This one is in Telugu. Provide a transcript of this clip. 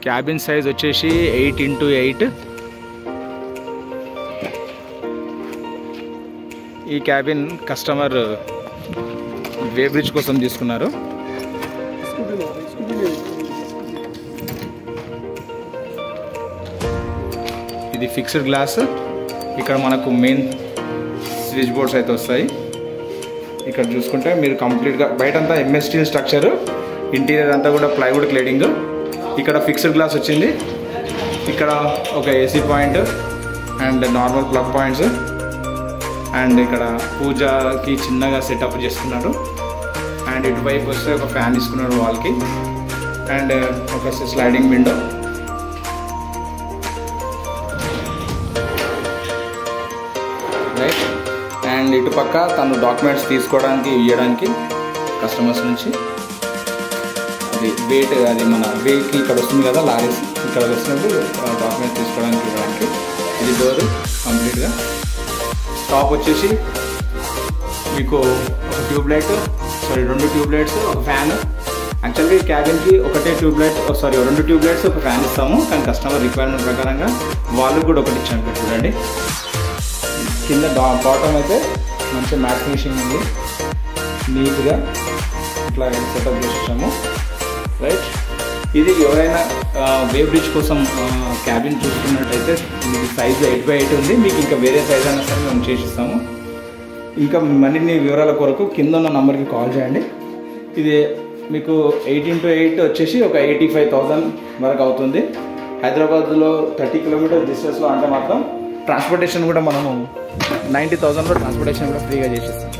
క్యాబిన్ సైజ్ వచ్చేసి 8x8. ఈ క్యాబిన్ కస్టమర్ వే బ్రిడ్జ్ కోసం తీసుకున్నారు. ఇది ఫిక్స్డ్ గ్లాస్. ఇక్కడ మనకు మెయిన్ స్విచ్ బోర్డ్స్ అయితే వస్తాయి. ఇక్కడ చూసుకుంటే మీరు కంప్లీట్గా బయటంతా ఎంఎస్ స్టీల్ స్ట్రక్చర్, ఇంటీరియర్ అంతా కూడా ప్లైవుడ్ క్లేడింగ్. ఇక్కడ ఫిక్స్డ్ గ్లాస్ వచ్చింది. ఇక్కడ ఒక AC point and normal plug points, and ఇక్కడ పూజకి చిన్నగా సెటప్ చేసుకున్నారు. అండ్ ఇటువైపు వస్తే ఒక ఫ్యాన్ తీసుకున్నారు వాల్కి, అండ్ ఒక స్లైడింగ్ విండో. రైట్. అండ్ ఇటు పక్క తను డాక్యుమెంట్స్ తీసుకోవడానికి ఇవ్వడానికి కస్టమర్స్ నుంచి అది వెయిట్, అది మన వెయిట్కి ఇక్కడ వస్తుంది కదా లారీస్, ఇక్కడ వచ్చినప్పుడు డాక్యుమెంట్స్ తీసుకోవడానికి ఇవ్వడానికి. ఇది డోర్ కంప్లీట్గా. టాప్ వచ్చేసి మీకు ఒక ట్యూబ్లైట్, సారీ 2 ట్యూబ్లైట్స్, ఒక ఫ్యాన్. యాక్చువల్గా ఈ క్యాబిన్కి ఒకటే ట్యూబ్లైట్, సారీ 2 ట్యూబ్లైట్స్, ఒక ఫ్యాన్ ఇస్తాము. కానీ కస్టమర్ రిక్వైర్మెంట్ ప్రకారంగా వాళ్ళు కూడా ఒకటి ఇచ్చాను. చూడండి కింద బాటమ్ అయితే మంచి మ్యాట్ ఫినిషింగ్ ఉంది, నీట్గా ఇట్లా సెటప్ చేసాము. రైట్. ఇది ఎవరైనా వే బ్రిడ్జ్ కోసం క్యాబిన్ చూసుకున్నట్టయితే మీకు సైజ్ 8x8 ఉంది. మీకు ఇంకా వేరే సైజ్ అయినా సరే మేము చేసిస్తాము. ఇంకా మరిన్ని వివరాల కొరకు కింద ఉన్న నంబర్కి కాల్ చేయండి. ఇది మీకు 8x8 వచ్చేసి ఒక 85,000 వరకు అవుతుంది. హైదరాబాద్లో 30 కిలోమీటర్ డిస్టెన్స్లో అంటే మాత్రం ట్రాన్స్పోర్టేషన్ కూడా మనము 90,000లో ట్రాన్స్పోర్టేషన్ కూడా ఫ్రీగా చేసేస్తాం.